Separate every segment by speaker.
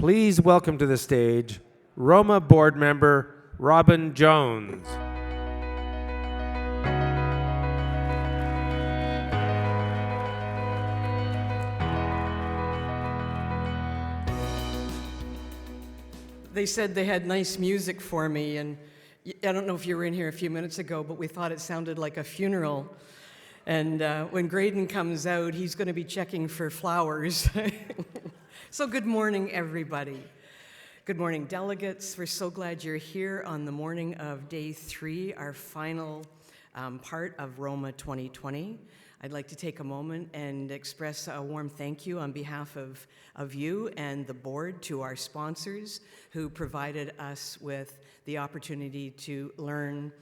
Speaker 1: Please welcome to the stage ROMA board member Robin Jones.
Speaker 2: They said they had nice music for me, and I don't know if you were in here a few minutes ago, but we thought it sounded like a funeral. And when Graydon comes out, he's going to be checking for flowers. So good morning, everybody. Good morning, delegates. We're so glad you're here on the morning of Day 3, our final part of ROMA 2020. I'd like to take a moment and express a warm thank you on behalf of you and the board to our sponsors who provided us with the opportunity to learn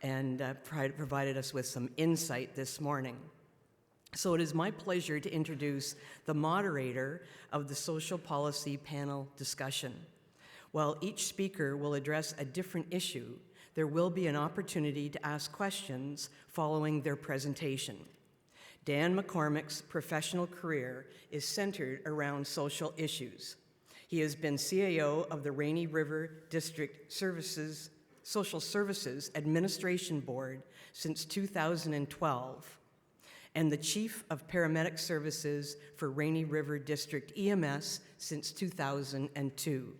Speaker 2: and provided us with some insight this morning. So it is my pleasure to introduce the moderator of the social policy panel discussion. While each speaker will address a different issue, there will be an opportunity to ask questions following their presentation. Dan McCormick's professional career is centered around social issues. He has been CAO of the Rainy River District Social Services Administration Board since 2012 and the Chief of Paramedic Services for Rainy River District EMS since 2002.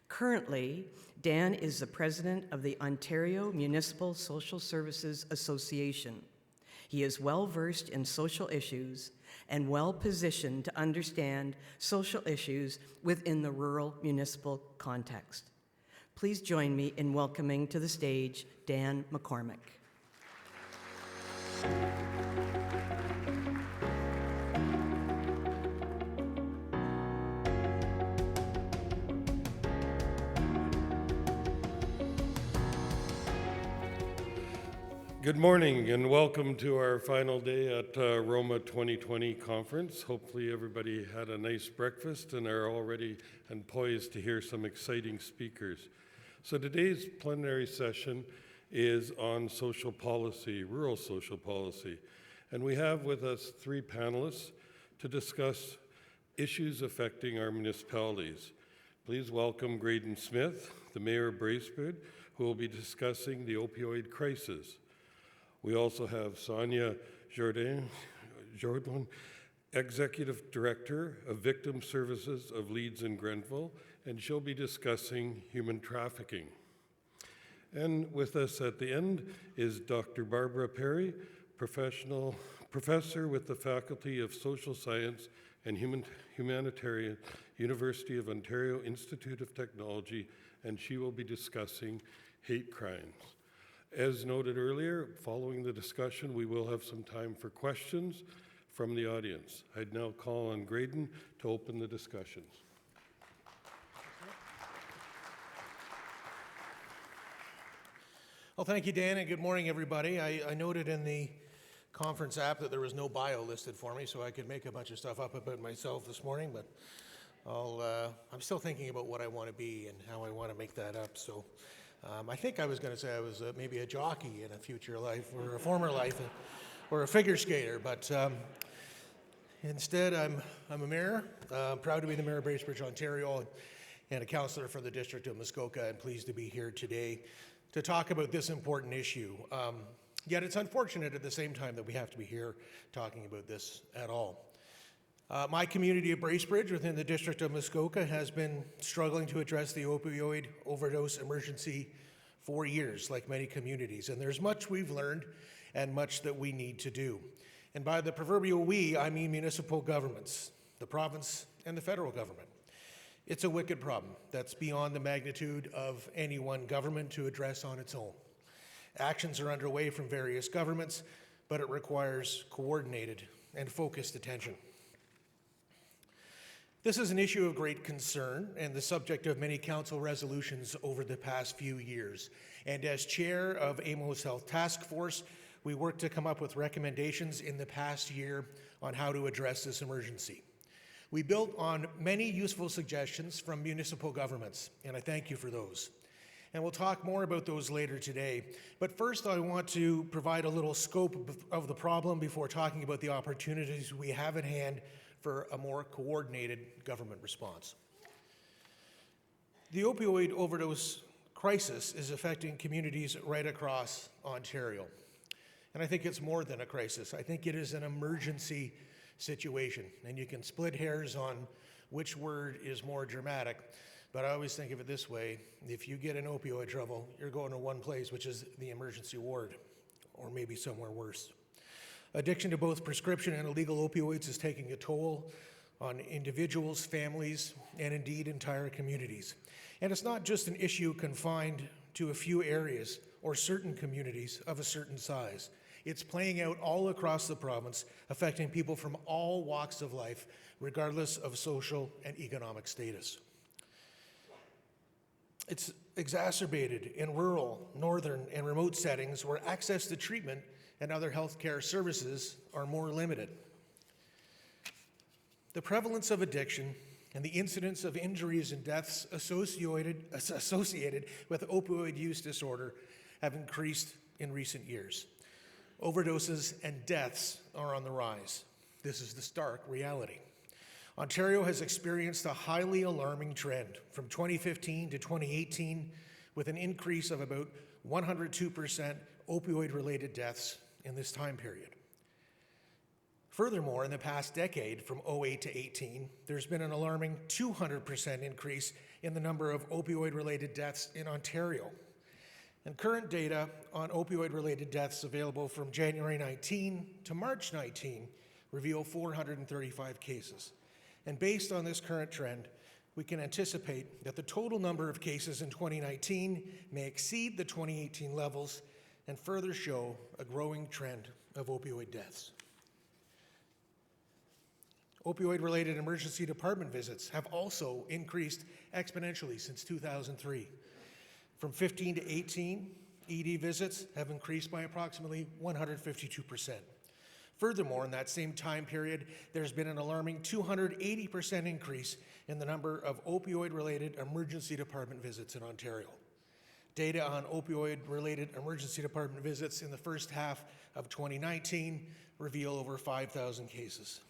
Speaker 2: Currently, Dan is the president of the Ontario Municipal Social Services Association. He is well-versed in social issues and well-positioned to understand social issues within the rural municipal context. Please join me in welcoming to the stage Dan McCormick.
Speaker 3: Good morning and welcome to our final day at ROMA 2020 conference. Hopefully everybody had a nice breakfast and are already and poised to hear some exciting speakers. So today's plenary session is on social policy, rural social policy. And we have with us 3 panelists to discuss issues affecting our municipalities. Please welcome Graydon Smith, the Mayor of Bracebridge, who will be discussing the opioid crisis. We also have Sonia Jourdain, Executive Director of Victim Services of Leeds and Grenville, and she'll be discussing human trafficking. And with us at the end is Dr. Barbara Perry, professor with the Faculty of Social Science and Humanitarian, University of Ontario Institute of Technology, and she will be discussing hate crimes. As noted earlier, following the discussion, we will have some time for questions from the audience. I'd now call on Graydon to open the discussions.
Speaker 4: Well, thank you, Dan, and good morning, everybody. I noted in the conference app that there was no bio listed for me, so I could make a bunch of stuff up about myself this morning, but I'm still thinking about what I want to be and how I want to make that up. So I think I was going to say I was maybe a jockey in a future life or a former life or a figure skater, but instead I'm a mayor. I'm proud to be the Mayor of Bracebridge, Ontario, and a councillor for the District of Muskoka, and pleased to be here today to talk about this important issue. Yet it's unfortunate at the same time that we have to be here talking about this at all. My community of Bracebridge within the District of Muskoka has been struggling to address the opioid overdose emergency for years, like many communities. And there's much we've learned and much that we need to do. And by the proverbial we, I mean municipal governments, the province and the federal government. It's a wicked problem that's beyond the magnitude of any one government to address on its own. Actions are underway from various governments, but it requires coordinated and focused attention. This is an issue of great concern and the subject of many council resolutions over the past few years. And as chair of AMO's Health Task Force, we worked to come up with recommendations in the past year on how to address this emergency. We built on many useful suggestions from municipal governments, and I thank you for those. And we'll talk more about those later today. But first, I want to provide a little scope of the problem before talking about the opportunities we have at hand for a more coordinated government response. The opioid overdose crisis is affecting communities right across Ontario. And I think it's more than a crisis. I think it is an emergency situation. And you can split hairs on which word is more dramatic, but I always think of it this way. If you get in opioid trouble, you're going to one place, which is the emergency ward, or maybe somewhere worse. Addiction to both prescription and illegal opioids is taking a toll on individuals, families, and indeed entire communities. And it's not just an issue confined to a few areas or certain communities of a certain size. It's playing out all across the province, affecting people from all walks of life, regardless of social and economic status. It's exacerbated in rural, northern, and remote settings where access to treatment and other healthcare services are more limited. The prevalence of addiction and the incidence of injuries and deaths associated with opioid use disorder have increased in recent years. Overdoses and deaths are on the rise. This is the stark reality. Ontario has experienced a highly alarming trend from 2015 to 2018, with an increase of about 102% opioid-related deaths in this time period. Furthermore, in the past decade, from 2008 to 18, there's been an alarming 200% increase in the number of opioid-related deaths in Ontario. And current data on opioid-related deaths available from January 19 to March 19 reveal 435 cases. And based on this current trend, we can anticipate that the total number of cases in 2019 may exceed the 2018 levels and further show a growing trend of opioid deaths. Opioid-related emergency department visits have also increased exponentially since 2003. From 15 to 18, ED visits have increased by approximately 152%. Furthermore, in that same time period, there's been an alarming 280% increase in the number of opioid-related emergency department visits in Ontario. Data on opioid-related emergency department visits in the first half of 2019 reveal over 5,000 cases.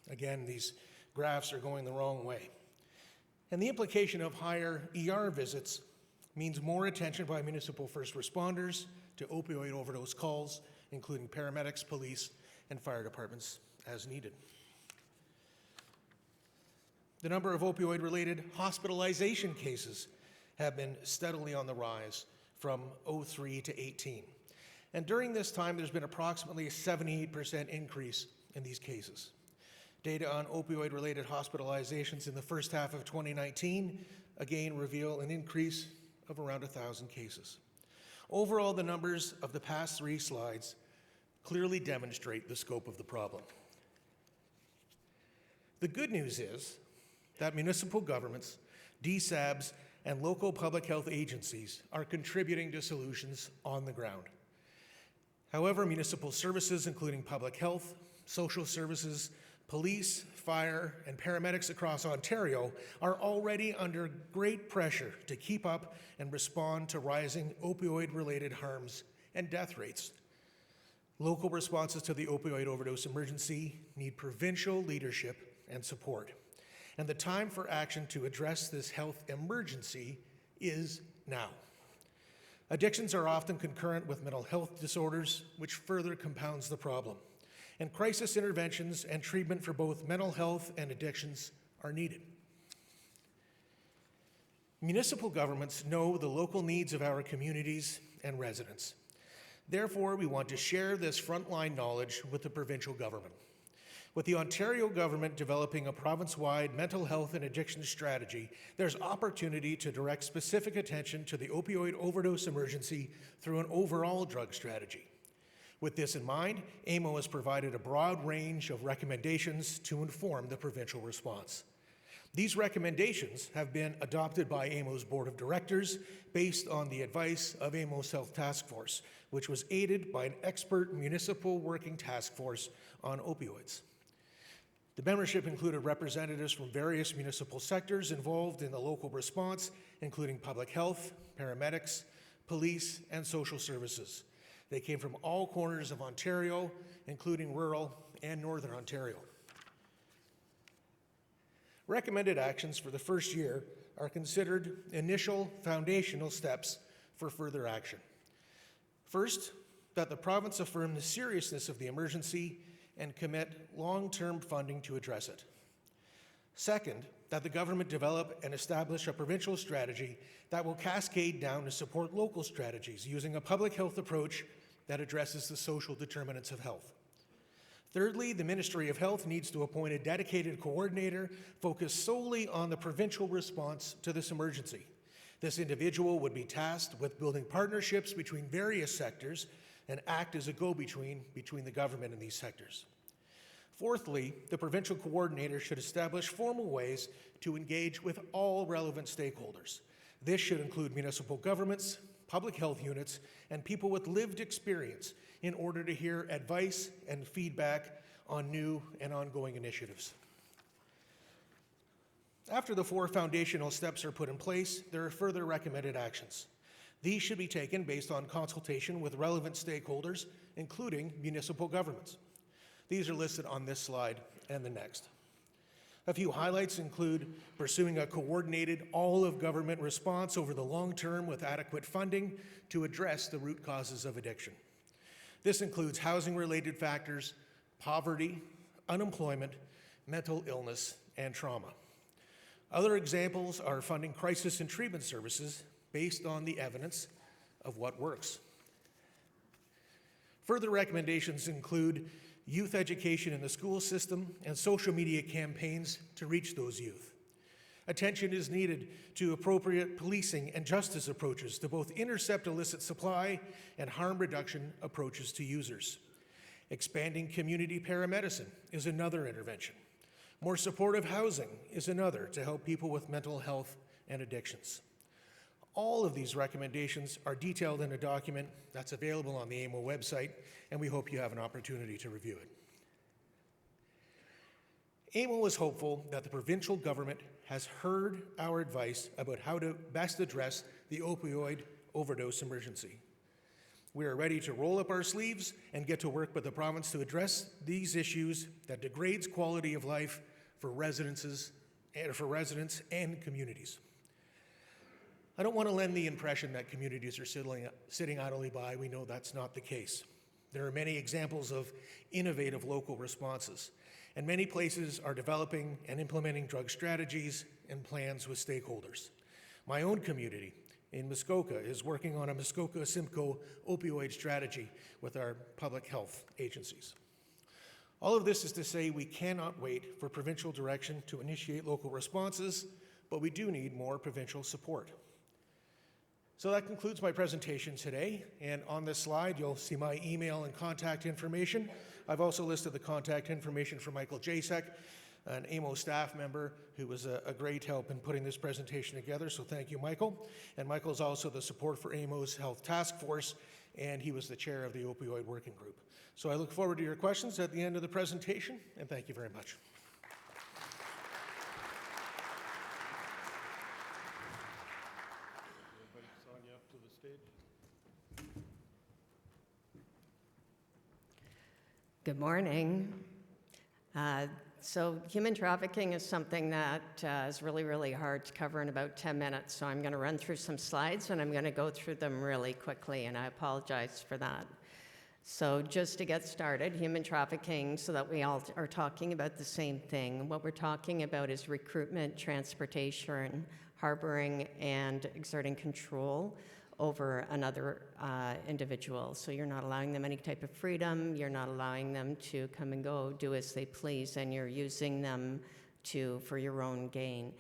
Speaker 4: Again, these graphs are going the wrong way. And the implication of higher ER visits means more attention by municipal first responders to opioid overdose calls, including paramedics, police, and fire departments as needed. The number of opioid-related hospitalization cases have been steadily on the rise from 2003 to 18. And during this time, there's been approximately a 78% increase in these cases. Data on opioid-related hospitalizations in the first half of 2019 again reveal an increase of around 1,000 cases. Overall, the numbers of the past three slides clearly demonstrate the scope of the problem. The good news is that municipal governments, DSABs, and local public health agencies are contributing to solutions on the ground. However, municipal services, including public health, social services, police, fire, and paramedics across Ontario are already under great pressure to keep up and respond to rising opioid-related harms and death rates. Local responses to the opioid overdose emergency need provincial leadership and support. And the time for action to address this health emergency is now. Addictions are often concurrent with mental health disorders, which further compounds the problem. And crisis interventions and treatment for both mental health and addictions are needed. Municipal governments know the local needs of our communities and residents. Therefore, we want to share this frontline knowledge with the provincial government. With the Ontario government developing a province-wide mental health and addiction strategy, there's opportunity to direct specific attention to the opioid overdose emergency through an overall drug strategy. With this in mind, AMO has provided a broad range of recommendations to inform the provincial response. These recommendations have been adopted by AMO's Board of Directors based on the advice of AMO's Health Task Force, which was aided by an expert municipal working task force on opioids. The membership included representatives from various municipal sectors involved in the local response, including public health, paramedics, police, and social services. They came from all corners of Ontario, including rural and northern Ontario. Recommended actions for the first year are considered initial foundational steps for further action. First, that the province affirm the seriousness of the emergency and commit long-term funding to address it. Second, that the government develop and establish a provincial strategy that will cascade down to support local strategies using a public health approach that addresses the social determinants of health. Thirdly, the Ministry of Health needs to appoint a dedicated coordinator focused solely on the provincial response to this emergency. This individual would be tasked with building partnerships between various sectors and act as a go-between between the government and these sectors. Fourthly, the provincial coordinator should establish formal ways to engage with all relevant stakeholders. This should include municipal governments, public health units, and people with lived experience in order to hear advice and feedback on new and ongoing initiatives. After the 4 foundational steps are put in place, there are further recommended actions. These should be taken based on consultation with relevant stakeholders, including municipal governments. These are listed on this slide and the next. A few highlights include pursuing a coordinated all-of-government response over the long term with adequate funding to address the root causes of addiction. This includes housing-related factors, poverty, unemployment, mental illness, and trauma. Other examples are funding crisis and treatment services based on the evidence of what works. Further recommendations include youth education in the school system and social media campaigns to reach those youth. Attention is needed to appropriate policing and justice approaches to both intercept illicit supply and harm reduction approaches to users. Expanding community paramedicine is another intervention. More supportive housing is another to help people with mental health and addictions. All of these recommendations are detailed in a document that's available on the AMO website, and we hope you have an opportunity to review it. AMO is hopeful that the provincial government has heard our advice about how to best address the opioid overdose emergency. We are ready to roll up our sleeves and get to work with the province to address these issues that degrades quality of life for residents and communities. I don't want to lend the impression that communities are sitting idly by. We know that's not the case. There are many examples of innovative local responses, and many places are developing and implementing drug strategies and plans with stakeholders. My own community in Muskoka is working on a Muskoka-Simcoe opioid strategy with our public health agencies. All of this is to say we cannot wait for provincial direction to initiate local responses, but we do need more provincial support. So that concludes my presentation today, and on this slide you'll see my email and contact information. I've also listed the contact information for Michael Jasek, an AMO staff member who was a great help in putting this presentation together, so thank you, Michael. And Michael is also the support for AMO's Health Task Force, and he was the chair of the Opioid Working Group. So I look forward to your questions at the end of the presentation, and thank you very much.
Speaker 5: Good morning. So human trafficking is something that is really, really hard to cover in about 10 minutes. So I'm going to run through some slides and I'm going to go through them really quickly, and I apologize for that. So just to get started, human trafficking, so that we all are talking about the same thing. What we're talking about is recruitment, transportation, harboring, and exerting control over another individual. So you're not allowing them any type of freedom, you're not allowing them to come and go, do as they please, and you're using them for your own gain.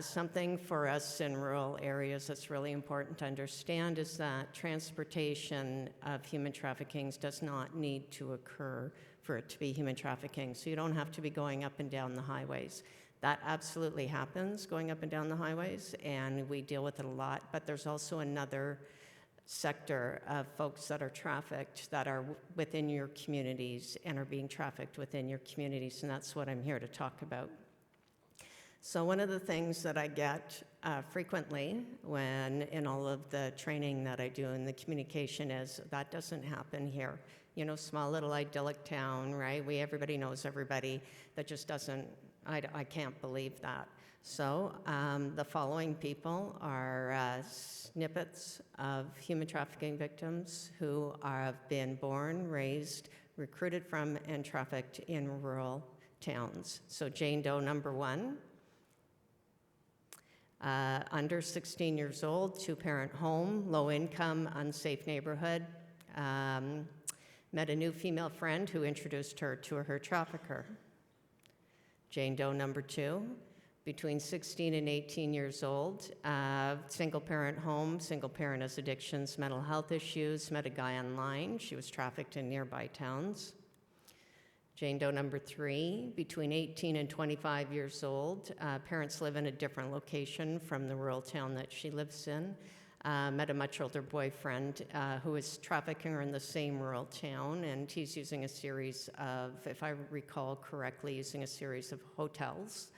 Speaker 5: Something for us in rural areas that's really important to understand is that transportation of human trafficking does not need to occur for it to be human trafficking. So you don't have to be going up and down the highways. That absolutely happens, going up and down the highways, and we deal with it a lot. But there's also another sector of folks that are trafficked that are within your communities and are being trafficked within your communities, and that's what I'm here to talk about. So one of the things that I get frequently when in all of the training that I do in the communication is that doesn't happen here. You know, small little idyllic town, right? Everybody knows everybody. That just doesn't I can't believe that. So the following people are snippets of human trafficking victims who have been born, raised, recruited from, and trafficked in rural towns. So Jane Doe number 1, under 16 years old, 2-parent home, low income, unsafe neighborhood, met a new female friend who introduced her to her trafficker. Jane Doe number 2, between 16 and 18 years old, single-parent home, single parent has addictions, mental health issues, met a guy online. She was trafficked in nearby towns. Jane Doe number 3, between 18 and 25 years old, parents live in a different location from the rural town that she lives in. Met a much older boyfriend who is trafficking her in the same rural town, and he's using a series of, if I recall correctly, using a series of hotels,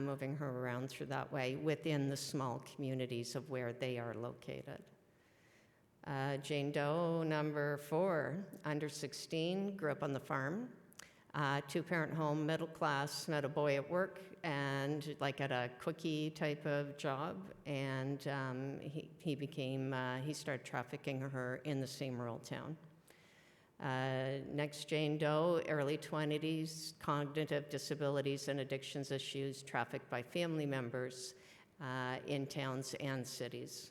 Speaker 5: moving her around through that way within the small communities of where they are located. Jane Doe number 4, under 16, grew up on the farm. 2-parent home, middle class, met a boy at work and like at a quickie type of job, and he started trafficking her in the same rural town. Next, Jane Doe, early 20s, cognitive disabilities and addictions issues, trafficked by family members in towns and cities.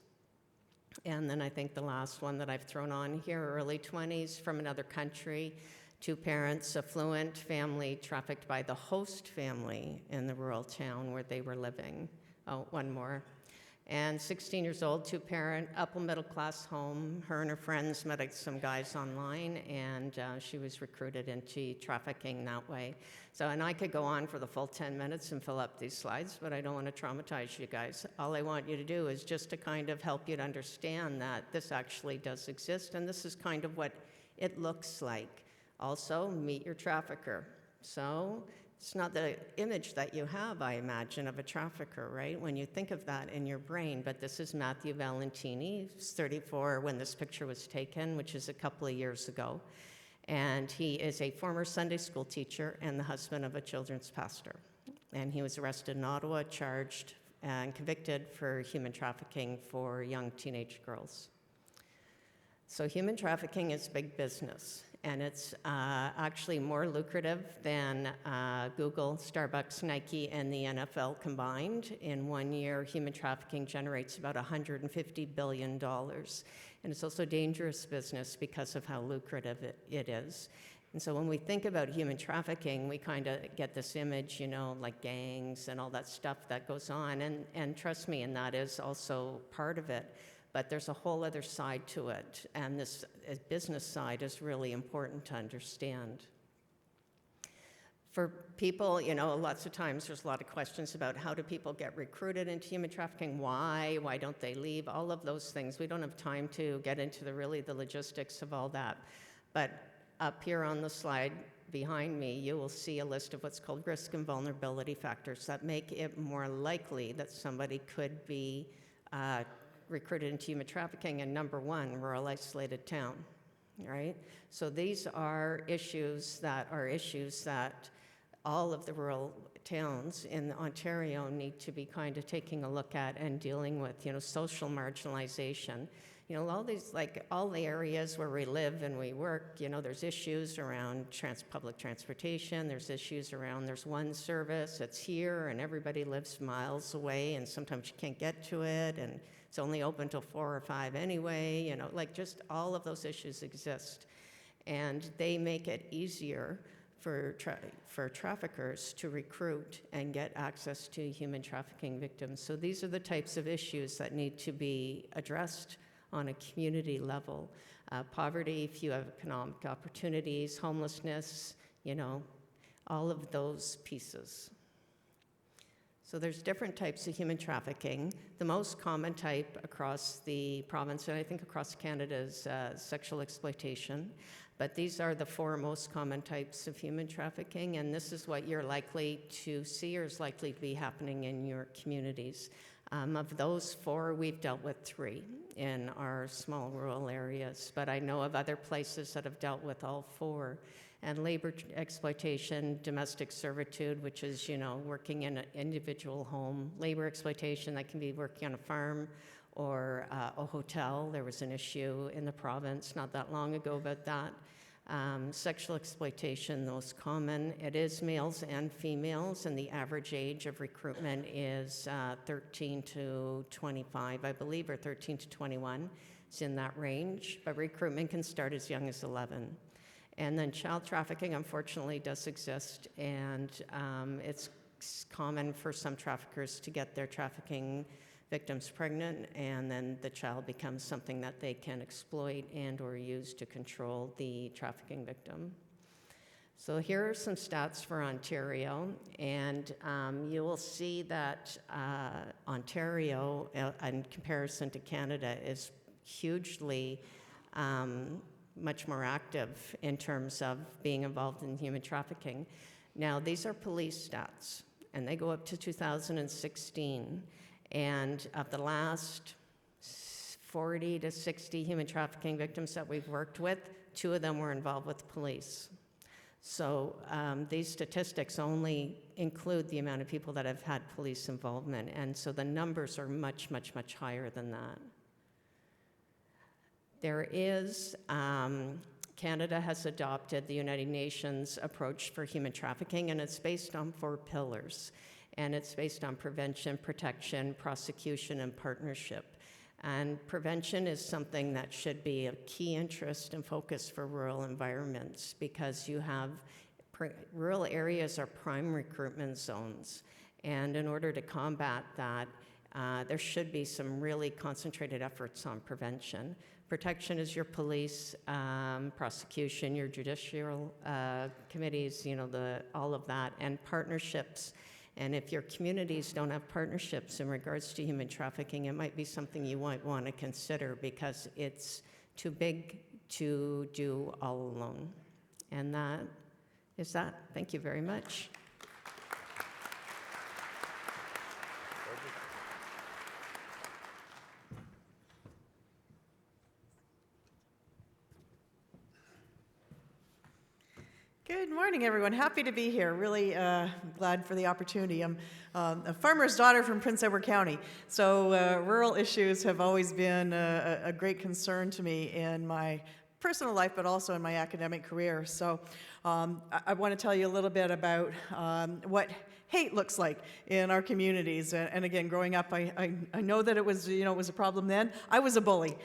Speaker 5: And then I think the last one that I've thrown on here, early 20s, from another country, 2 parents, affluent family, trafficked by the host family in the rural town where they were living. Oh, one more. And 16 years old, 2-parent, upper middle class home. Her and her friends met some guys online, and she was recruited into trafficking that way. So, and I could go on for the full 10 minutes and fill up these slides, but I don't want to traumatize you guys. All I want you to do is just to kind of help you to understand that this actually does exist, and this is kind of what it looks like. Also, meet your trafficker. So it's not the image that you have, I imagine, of a trafficker, right? When you think of that in your brain, but this is Matthew Valentini. He's 34 when this picture was taken, which is a couple of years ago. And he is a former Sunday school teacher and the husband of a children's pastor. And he was arrested in Ottawa, charged and convicted for human trafficking for young teenage girls. So human trafficking is big business, and it's actually more lucrative than Google, Starbucks, Nike, and the NFL combined. In 1 year, human trafficking generates about $150 billion. And it's also dangerous business because of how lucrative it is. And so when we think about human trafficking, we kind of get this image, you know, like gangs and all that stuff that goes on. And trust me, and that is also part of it. But there's a whole other side to it, and this business side is really important to understand. For people, you know, lots of times there's a lot of questions about how do people get recruited into human trafficking, why don't they leave, all of those things. We don't have time to get into the logistics of all that. But up here on the slide behind me, you will see a list of what's called risk and vulnerability factors that make it more likely that somebody could be recruited into human trafficking. And number 1, rural isolated town, right? So these are issues that all of the rural towns in Ontario need to be kind of taking a look at and dealing with, you know, social marginalization. You know, all these, like all the areas where we live and we work, you know, there's issues around public transportation, there's issues around, there's one service, it's here, and everybody lives miles away, and sometimes you can't get to it, and it's only open till 4 or 5 anyway, you know, like just all of those issues exist. And they make it easier for traffickers to recruit and get access to human trafficking victims. So these are the types of issues that need to be addressed on a community level. Poverty, few economic opportunities, homelessness, you know, all of those pieces. So there's different types of human trafficking. The most common type across the province, and I think across Canada, is sexual exploitation. But these are the 4 most common types of human trafficking, and this is what you're likely to see or is likely to be happening in your communities. Of those 4, we've dealt with 3 in our small rural areas, but I know of other places that have dealt with all 4. and labor exploitation, domestic servitude, which is, working in an individual home, labor exploitation, that can be working on a farm or a hotel. There was an issue in the province not that long ago about that. Sexual exploitation, the most common. It is males and females, and the average age of recruitment is 13 to 25, I believe, or 13 to 21. It's in that range, but recruitment can start as young as 11. And then child trafficking, unfortunately, does exist, and it's common for some traffickers to get their trafficking victims pregnant, and then the child becomes something that they can exploit and or use to control the trafficking victim. So here are some stats for Ontario, and you will see that Ontario, in comparison to Canada, is hugely much more active in terms of being involved in human trafficking. Now, these are police stats, and they go up to 2016. And of the last 40 to 60 human trafficking victims that we've worked with, 2 of them were involved with police. So these statistics only include the amount of people that have had police involvement, and so the numbers are much, much, much higher than that. There is, Canada has adopted the United Nations approach for human trafficking, and it's based on 4 pillars. And it's based on prevention, protection, prosecution, and partnership. And prevention is something that should be a key interest and focus for rural environments, because you have rural areas are prime recruitment zones. And in order to combat that, there should be some really concentrated efforts on prevention. Protection is your police, prosecution, your judicial committees, all of that, and partnerships. And if your communities don't have partnerships in regards to human trafficking, it might be something you might want to consider, because it's too big to do all alone. And that is that. Thank you very much.
Speaker 6: Good morning, everyone. Happy to be here. Really glad for the opportunity. I'm a farmer's daughter from Prince Edward County, so rural issues have always been a great concern to me in my personal life, but also in my academic career. So I want to tell you a little bit about what hate looks like in our communities. And again, growing up, I know that it was a problem then. I was a bully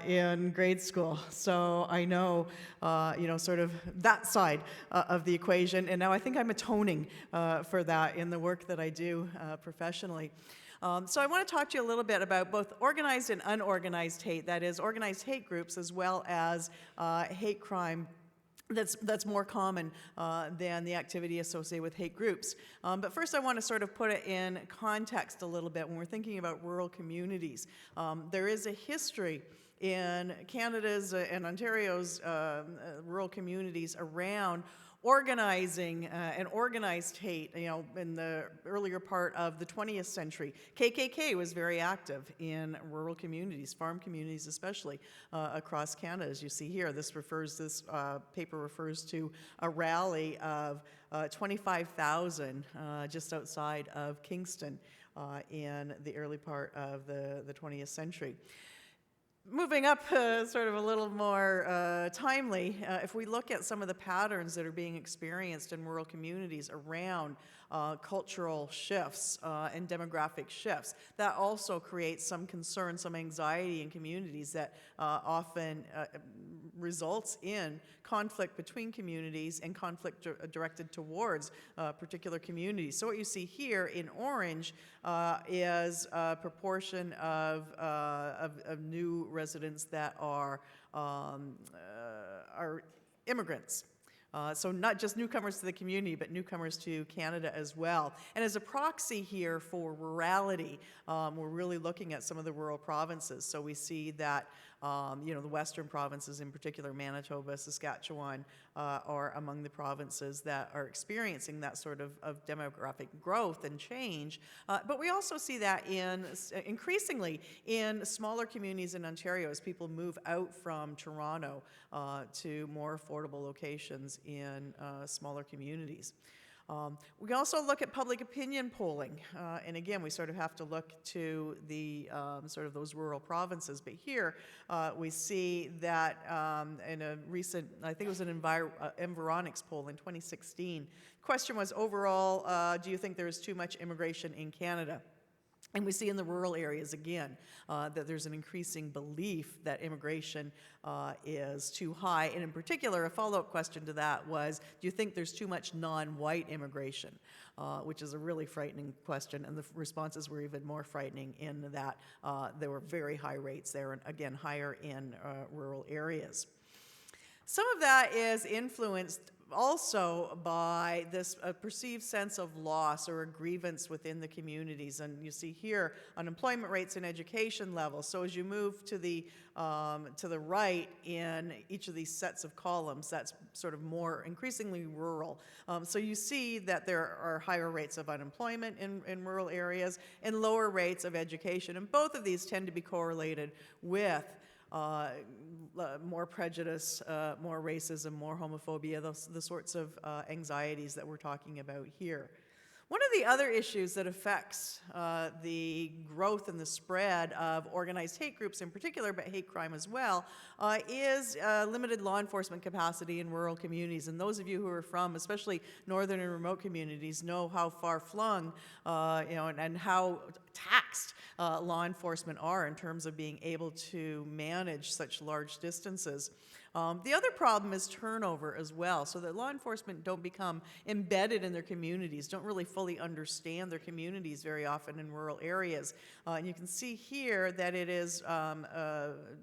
Speaker 6: in grade school, so I know sort of that side of the equation. And now I think I'm atoning for that in the work that I do professionally. So I want to talk to you a little bit about both organized and unorganized hate, that is, organized hate groups as well as hate crime that's more common than the activity associated with hate groups. But first I want to sort of put it in context a little bit when we're thinking about rural communities. There is a history in Canada's and Ontario's rural communities around organizing and organized hate, in the earlier part of the 20th century. KKK was very active in rural communities, farm communities especially, across Canada, as you see here. This paper refers to a rally of 25,000 just outside of Kingston in the early part of the 20th century. Moving up sort of a little more timely, if we look at some of the patterns that are being experienced in rural communities around cultural shifts and demographic shifts, that also creates some concern, some anxiety in communities that often results in conflict between communities and conflict directed towards particular communities. So what you see here in orange is a proportion of new residents that are immigrants. So not just newcomers to the community, but newcomers to Canada as well. And as a proxy here for rurality, we're really looking at some of the rural provinces. So we see that The western provinces, in particular Manitoba, Saskatchewan, are among the provinces that are experiencing that sort of demographic growth and change. But we also see that increasingly in smaller communities in Ontario as people move out from Toronto to more affordable locations in smaller communities. We can also look at public opinion polling, and again, we sort of have to look to the sort of those rural provinces. But here we see that in a recent, I think it was an Environics poll in 2016, the question was overall, do you think there is too much immigration in Canada? And we see in the rural areas, again, that there's an increasing belief that immigration is too high. And in particular, a follow-up question to that was, do you think there's too much non-white immigration? Which is a really frightening question. And the responses were even more frightening in that there were very high rates there, and again, higher in rural areas. Some of that is influenced also by this perceived sense of loss or a grievance within the communities. And you see here unemployment rates and education levels. So as you move to the right in each of these sets of columns, that's sort of more increasingly rural. So you see that there are higher rates of unemployment in rural areas and lower rates of education. And both of these tend to be correlated with more prejudice, more racism, more homophobia, the sorts of anxieties that we're talking about here. One of the other issues that affects the growth and the spread of organized hate groups in particular, but hate crime as well, is limited law enforcement capacity in rural communities. And those of you who are from, especially northern and remote communities, know how far-flung, and how taxed law enforcement are in terms of being able to manage such large distances. The other problem is turnover as well, so that law enforcement don't become embedded in their communities, don't really fully understand their communities very often in rural areas. And you can see here that it is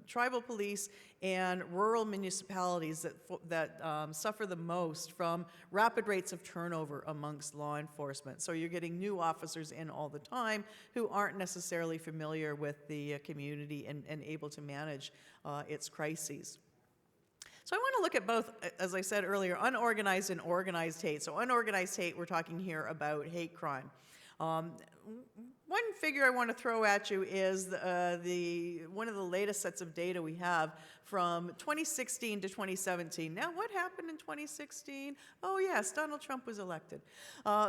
Speaker 6: tribal police and rural municipalities that suffer the most from rapid rates of turnover amongst law enforcement. So you're getting new officers in all the time who aren't necessarily familiar with the community and able to manage its crises. So I want to look at both, as I said earlier, unorganized and organized hate. So unorganized hate, we're talking here about hate crime. One figure I want to throw at you is one of the latest sets of data we have from 2016 to 2017. Now, what happened in 2016? Oh, yes, Donald Trump was elected.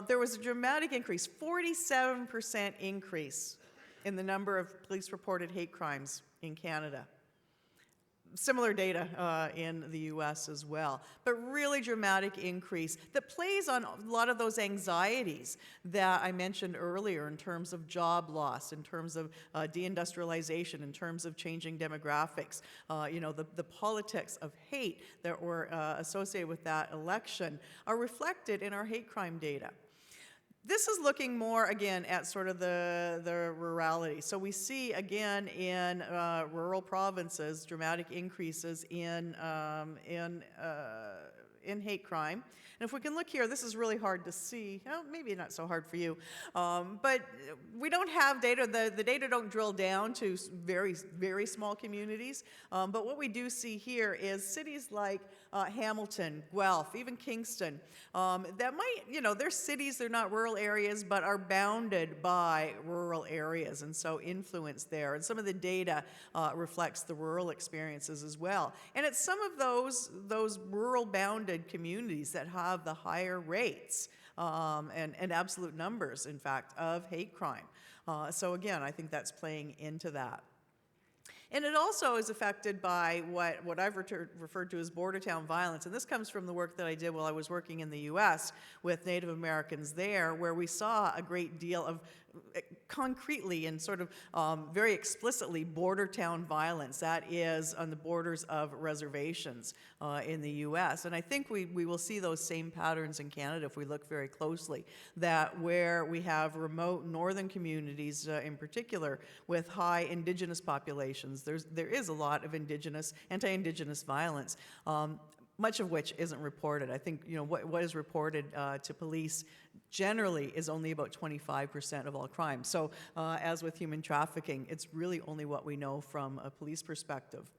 Speaker 6: There was a dramatic increase, 47% increase in the number of police-reported hate crimes in Canada. Similar data in the US as well, but really dramatic increase that plays on a lot of those anxieties that I mentioned earlier in terms of job loss, in terms of deindustrialization, in terms of changing demographics. The politics of hate that were associated with that election are reflected in our hate crime data. This is looking more, again, at sort of the rurality. So we see, again, in rural provinces, dramatic increases in hate crime. And if we can look here, this is really hard to see. Well, maybe not so hard for you. But we don't have data. The data don't drill down to very, very small communities. But what we do see here is cities like Hamilton, Guelph, even Kingston, that might, they're cities, they're not rural areas, but are bounded by rural areas, and so influence there. And some of the data reflects the rural experiences as well. And it's some of those rural bounded communities that have the higher rates and absolute numbers, in fact, of hate crime. So again, I think that's playing into that. And it also is affected by what I've referred to as border town violence. And this comes from the work that I did while I was working in the US with Native Americans there, where we saw a great deal of concretely and sort of very explicitly border town violence. That is on the borders of reservations in the US. And I think we will see those same patterns in Canada if we look very closely, that where we have remote northern communities in particular with high Indigenous populations, there is a lot of anti-Indigenous violence. Much of which isn't reported. I think what is reported to police generally is only about 25% of all crimes. So as with human trafficking, it's really only what we know from a police perspective.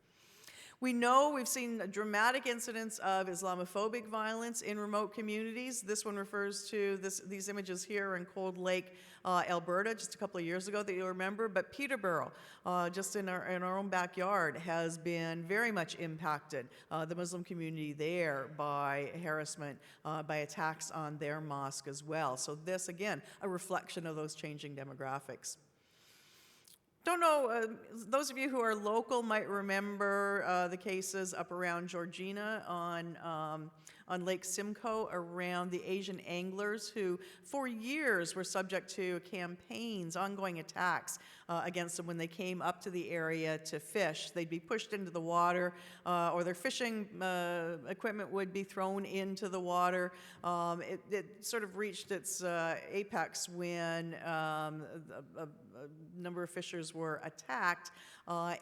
Speaker 6: We know we've seen dramatic incidents of Islamophobic violence in remote communities. This one refers to these images here in Cold Lake, Alberta, just a couple of years ago that you'll remember. But Peterborough, just in our own backyard, has been very much impacted, the Muslim community there, by harassment, by attacks on their mosque as well. So this, again, a reflection of those changing demographics. Don't know, those of you who are local might remember the cases up around Georgina on Lake Simcoe around the Asian anglers who for years were subject to campaigns, ongoing attacks against them when they came up to the area to fish. They'd be pushed into the water or their fishing equipment would be thrown into the water. It sort of reached its apex when a number of fishers were attacked,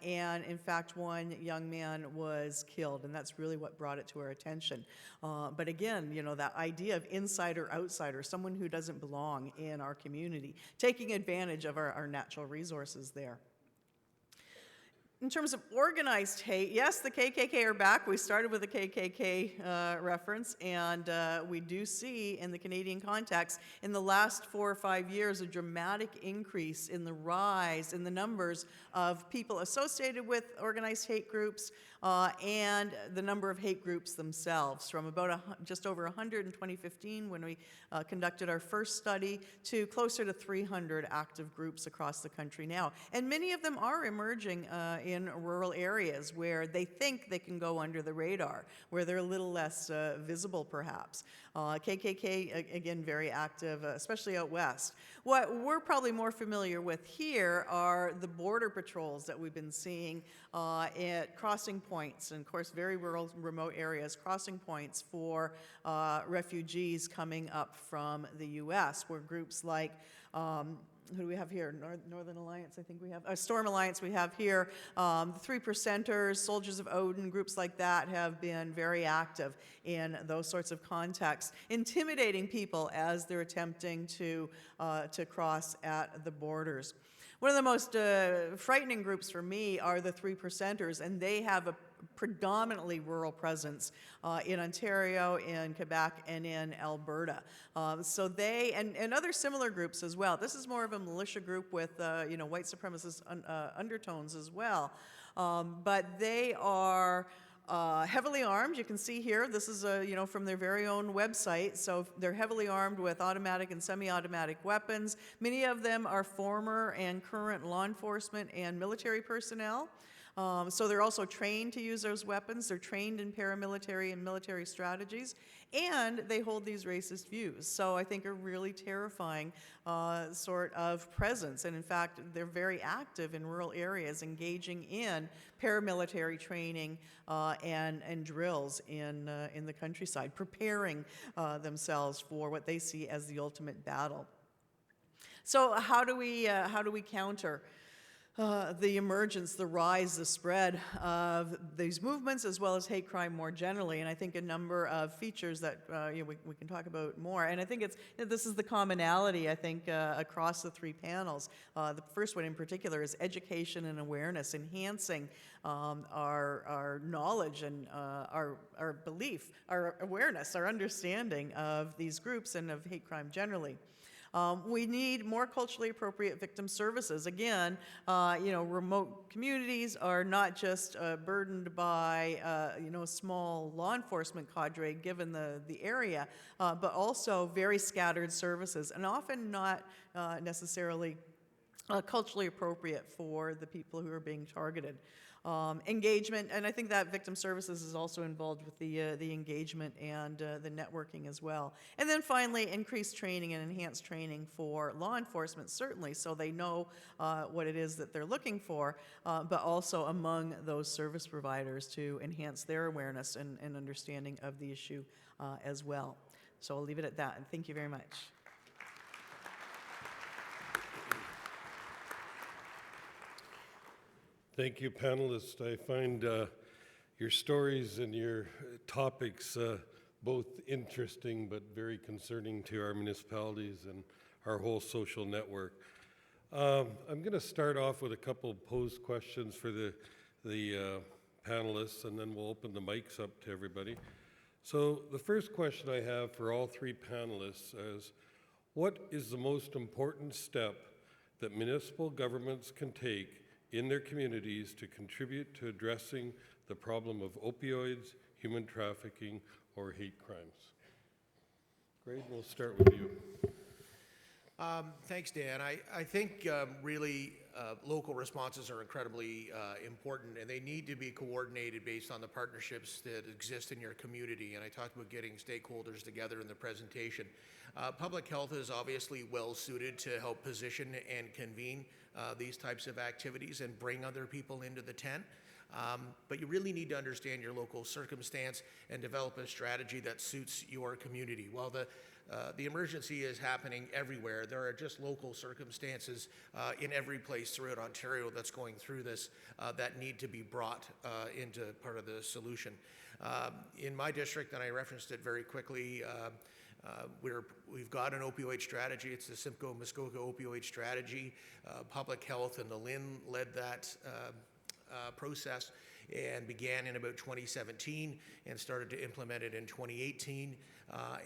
Speaker 6: and in fact one young man was killed, and that's really what brought it to our attention. But again, you know, that idea of insider outsider, someone who doesn't belong in our community, taking advantage of our natural resources there. In terms of organized hate, yes, the KKK are back. We started with a KKK reference, and we do see in the Canadian context, in the last 4 or 5 years, a dramatic increase in the rise in the numbers of people associated with organized hate groups and the number of hate groups themselves, from about just over 100 in 2015 when we conducted our first study to closer to 300 active groups across the country now. And many of them are emerging in rural areas where they think they can go under the radar, where they're a little less visible perhaps. KKK, again, very active, especially out west. What we're probably more familiar with here are the border patrols that we've been seeing at crossing points, and of course very rural, remote areas, crossing points for refugees coming up from the U.S., where groups like who do we have here? Northern Alliance, I think we have. Storm Alliance we have here. The Three Percenters, Soldiers of Odin, groups like that have been very active in those sorts of contexts, intimidating people as they're attempting to cross at the borders. One of the most frightening groups for me are the Three Percenters, and they have a predominantly rural presence in Ontario, in Quebec, and in Alberta. So they, and other similar groups as well. This is more of a militia group with, you know, white supremacist undertones as well. But they are heavily armed. You can see here, this is you know, from their very own website. So they're heavily armed with automatic and semi-automatic weapons. Many of them are former and current law enforcement and military personnel. So they're also trained to use those weapons. They're trained in paramilitary and military strategies, and they hold these racist views. So I think a really terrifying sort of presence. And in fact, they're very active in rural areas, engaging in paramilitary training and drills in the countryside, preparing themselves for what they see as the ultimate battle. So how do we counter the emergence, the rise, the spread of these movements, as well as hate crime more generally? And I think a number of features that you know, we can talk about more. And I think this is the commonality, I think, across the three panels. The first one in particular is education and awareness, enhancing our knowledge and our belief, our awareness, our understanding of these groups and of hate crime generally. We need more culturally appropriate victim services. Again, you know, remote communities are not just burdened by, you know, a small law enforcement cadre given the area, but also very scattered services, and often not necessarily culturally appropriate for the people who are being targeted. Engagement, and I think that victim services is also involved with the engagement and the networking as well. And then finally, increased training and enhanced training for law enforcement, certainly, so they know what it is that they're looking for, but also among those service providers to enhance their awareness and understanding of the issue as well. So I'll leave it at that, and thank you very much.
Speaker 3: Thank you, panelists. I find your stories and your topics both interesting but very concerning to our municipalities and our whole social network. I'm going to start off with a couple posed questions for the panelists, and then we'll open the mics up to everybody. So the first question I have for all three panelists is, what is the most important step that municipal governments can take in their communities to contribute to addressing the problem of opioids, human trafficking, or hate crimes? Greg, we'll start with you.
Speaker 4: Thanks, Dan. I think really local responses are incredibly important, and they need to be coordinated based on the partnerships that exist in your community. And I talked about getting stakeholders together in the presentation. Public health is obviously well suited to help position and convene these types of activities and bring other people into the tent. But you really need to understand your local circumstance and develop a strategy that suits your community. While the emergency is happening everywhere, there are just local circumstances in every place throughout Ontario that's going through this that need to be brought into part of the solution. In my district, and I referenced it very quickly, we've got an opioid strategy. It's the Simcoe-Muskoka Opioid Strategy. Public Health and the LIN led that process and began in about 2017 and started to implement it in 2018.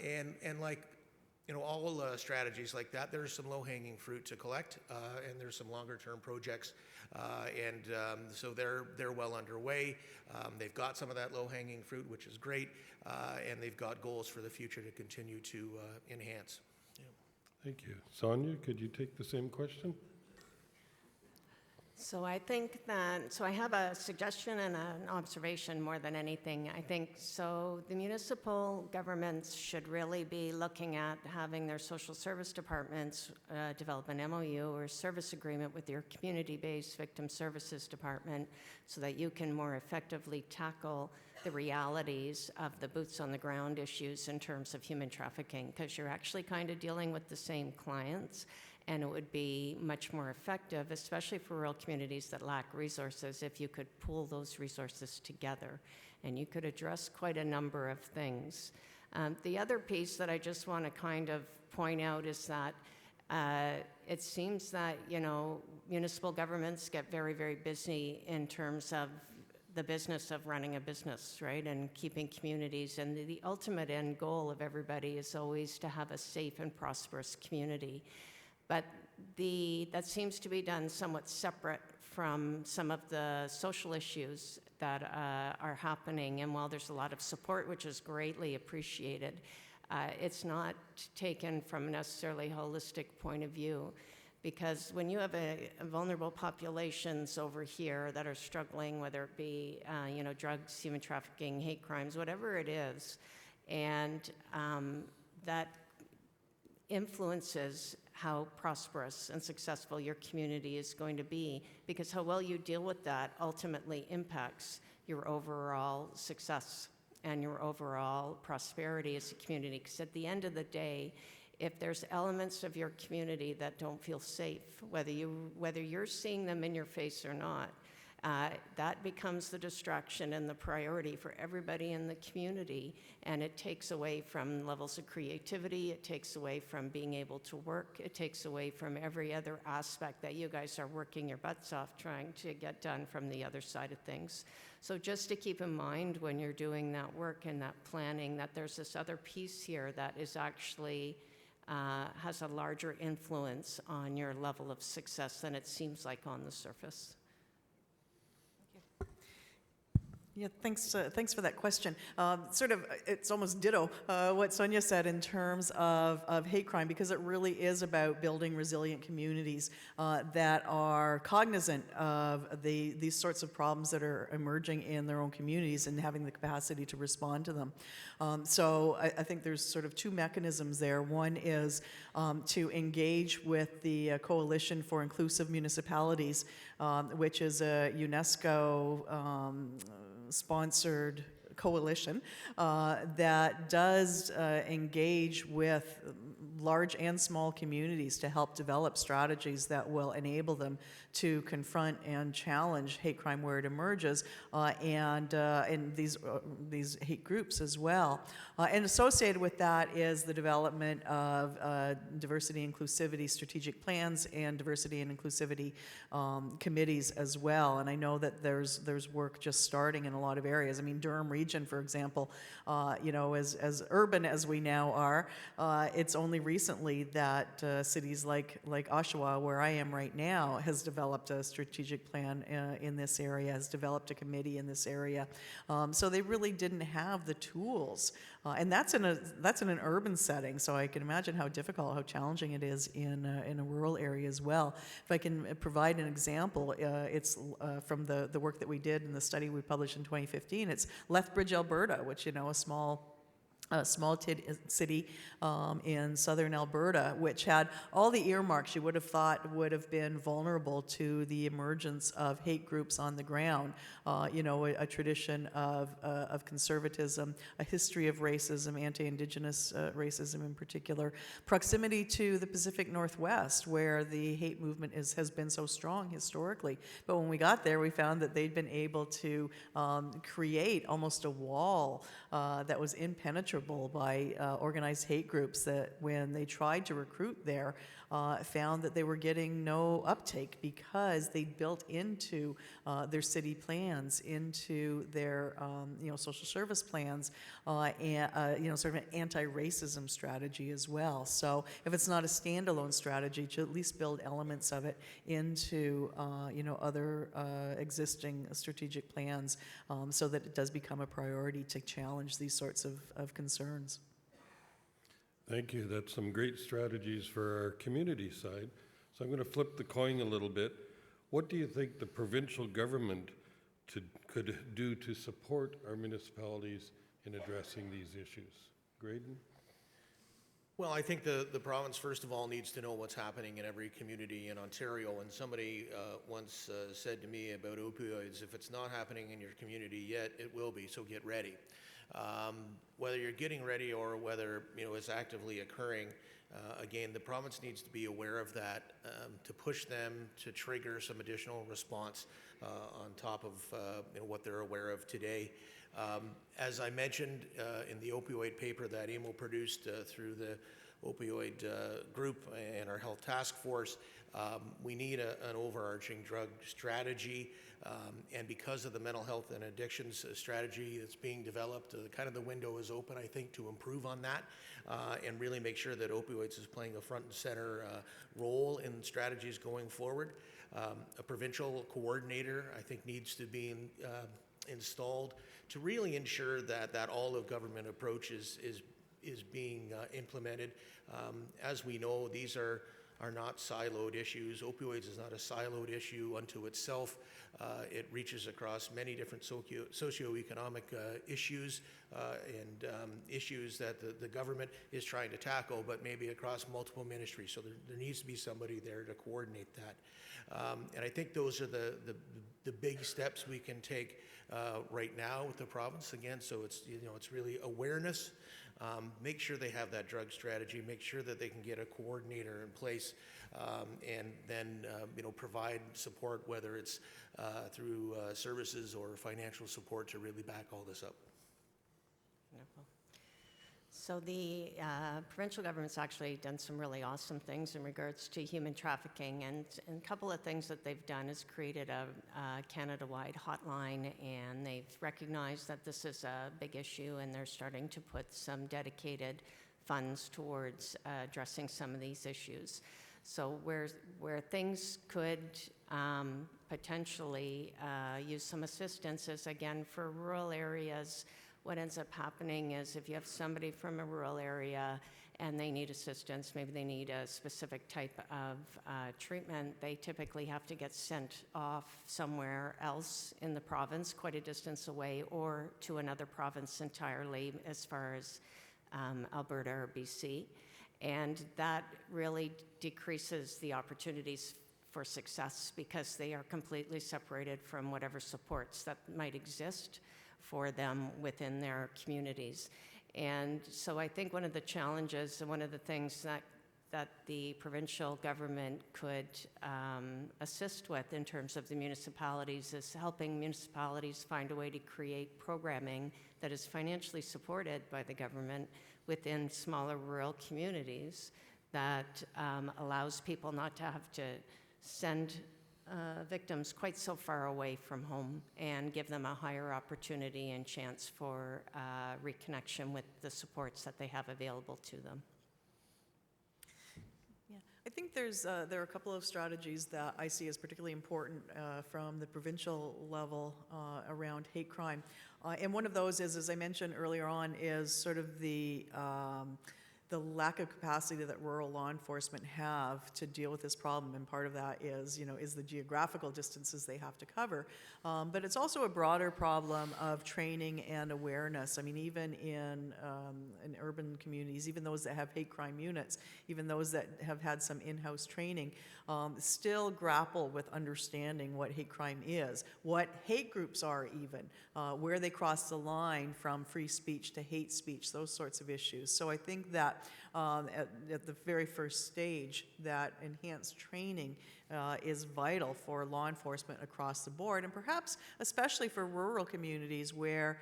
Speaker 4: And like, you know, all strategies like that, there's some low-hanging fruit to collect, and there's some longer-term projects, so they're well underway. They've got some of that low-hanging fruit, which is great, and they've got goals for the future to continue to enhance. Yeah.
Speaker 3: Thank you. Sonia, could you take the same question?
Speaker 5: So I think that, so I have a suggestion and an observation more than anything. I think so the municipal governments should really be looking at having their social service departments develop an MOU or service agreement with your community-based victim services department so that you can more effectively tackle the realities of the boots on the ground issues in terms of human trafficking, because you're actually kind of dealing with the same clients. And it would be much more effective, especially for rural communities that lack resources, if you could pool those resources together. And you could address quite a number of things. The other piece that I just want to kind of point out is that it seems that, you know, municipal governments get very, very busy in terms of the business of running a business, right, and keeping communities. And the ultimate end goal of everybody is always to have a safe and prosperous community. But that seems to be done somewhat separate from some of the social issues that are happening. And while there's a lot of support, which is greatly appreciated, it's not taken from a necessarily holistic point of view. Because when you have a vulnerable populations over here that are struggling, whether it be you know, drugs, human trafficking, hate crimes, whatever it is, and that influences how prosperous and successful your community is going to be, because how well you deal with that ultimately impacts your overall success and your overall prosperity as a community. Because at the end of the day, if there's elements of your community that don't feel safe, whether you're seeing them in your face or not, that becomes the distraction and the priority for everybody in the community, and it takes away from levels of creativity, it takes away from being able to work, it takes away from every other aspect that you guys are working your butts off trying to get done from the other side of things. So just to keep in mind when you're doing that work and that planning, that there's this other piece here that is actually has a larger influence on your level of success than it seems like on the surface.
Speaker 6: Yeah, thanks for that question. Sort of, it's almost ditto what Sonia said in terms of hate crime, because it really is about building resilient communities that are cognizant of these sorts of problems that are emerging in their own communities and having the capacity to respond to them. So I think there's sort of two mechanisms there. One is to engage with the Coalition for Inclusive Municipalities, which is a UNESCO sponsored coalition that does engage with large and small communities to help develop strategies that will enable them to confront and challenge hate crime where it emerges, and these hate groups as well. And associated with that is the development of diversity inclusivity strategic plans and diversity and inclusivity committees as well. And I know that there's work just starting in a lot of areas. I mean, Durham Region, for example, as urban as we now are, it's only recently that cities like Oshawa, where I am right now, has developed a strategic plan in this area, has developed a committee in this area. So they really didn't have the tools. And that's in an urban setting, so I can imagine how difficult, how challenging it is in a rural area as well. If I can provide an example, it's from the work that we did in the study we published in 2015. It's Lethbridge, Alberta, which, a small city in southern Alberta, which had all the earmarks you would have thought would have been vulnerable to the emergence of hate groups on the ground. A tradition of conservatism, a history of racism, anti-Indigenous racism in particular, proximity to the Pacific Northwest, where the hate movement has been so strong historically. But when we got there, we found that they'd been able to create almost a wall that was impenetrable by organized hate groups that, when they tried to recruit there, found that they were getting no uptake because they built into their city plans, into their social service plans, and sort of an anti-racism strategy as well. So if it's not a standalone strategy, to at least build elements of it into other existing strategic plans, so that it does become a priority to challenge these sorts of concerns.
Speaker 3: Thank you. That's some great strategies for our community side. So I'm going to flip the coin a little bit. What do you think the provincial government could do to support our municipalities in addressing these issues? Graydon?
Speaker 4: Well, I think the province, first of all, needs to know what's happening in every community in Ontario. And somebody once said to me about opioids, if it's not happening in your community yet, it will be, so get ready. Whether you're getting ready or whether it's actively occurring, again, the province needs to be aware of that to push them to trigger some additional response on top of what they're aware of today. As I mentioned in the opioid paper that AMO produced through the opioid group and our health task force, we need an overarching drug strategy. And because of the mental health and addictions strategy that's being developed, the window is open, I think, to improve on that and really make sure that opioids is playing a front and center role in strategies going forward. A provincial coordinator, I think, needs to be installed to really ensure that all-of-government approach is being implemented. As we know, these are not siloed issues. Opioids is not a siloed issue unto itself. It reaches across many different socioeconomic issues and issues that the government is trying to tackle, but maybe across multiple ministries. So there needs to be somebody there to coordinate that. And I think those are the big steps we can take right now with the province. Again, so it's really awareness. Make sure they have that drug strategy, make sure that they can get a coordinator in place, and then provide support, whether it's through services or financial support, to really back all this up.
Speaker 5: Wonderful. So the provincial government's actually done some really awesome things in regards to human trafficking, and a couple of things that they've done is created a Canada-wide hotline, and they've recognized that this is a big issue, and they're starting to put some dedicated funds towards addressing some of these issues. So where things could potentially use some assistance is, again, for rural areas. What ends up happening is if you have somebody from a rural area and they need assistance, maybe they need a specific type of treatment, they typically have to get sent off somewhere else in the province, quite a distance away, or to another province entirely, as far as Alberta or BC. And that really decreases the opportunities for success because they are completely separated from whatever supports that might exist for them within their communities. And so I think one of the challenges and one of the things that the provincial government could assist with in terms of the municipalities is helping municipalities find a way to create programming that is financially supported by the government within smaller rural communities that allows people not to have to send victims quite so far away from home and give them a higher opportunity and chance for reconnection with the supports that they have available to them.
Speaker 6: Yeah, I think there are a couple of strategies that I see as particularly important from the provincial level around hate crime. And one of those is, as I mentioned earlier on, is sort of the lack of capacity that rural law enforcement have to deal with this problem, and part of that is the geographical distances they have to cover. But it's also a broader problem of training and awareness. I mean, even in urban communities, even those that have hate crime units, even those that have had some in-house training, still grapple with understanding what hate crime is, what hate groups are even, where they cross the line from free speech to hate speech, those sorts of issues. So I think that at the very first stage, that enhanced training is vital for law enforcement across the board, and perhaps especially for rural communities where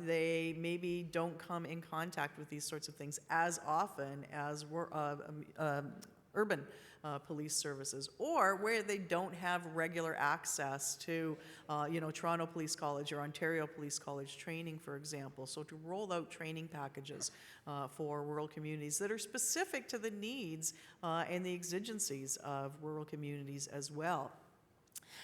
Speaker 6: they maybe don't come in contact with these sorts of things as often as urban police services, or where they don't have regular access to, Toronto Police College or Ontario Police College training, for example. So to roll out training packages for rural communities that are specific to the needs and the exigencies of rural communities as well.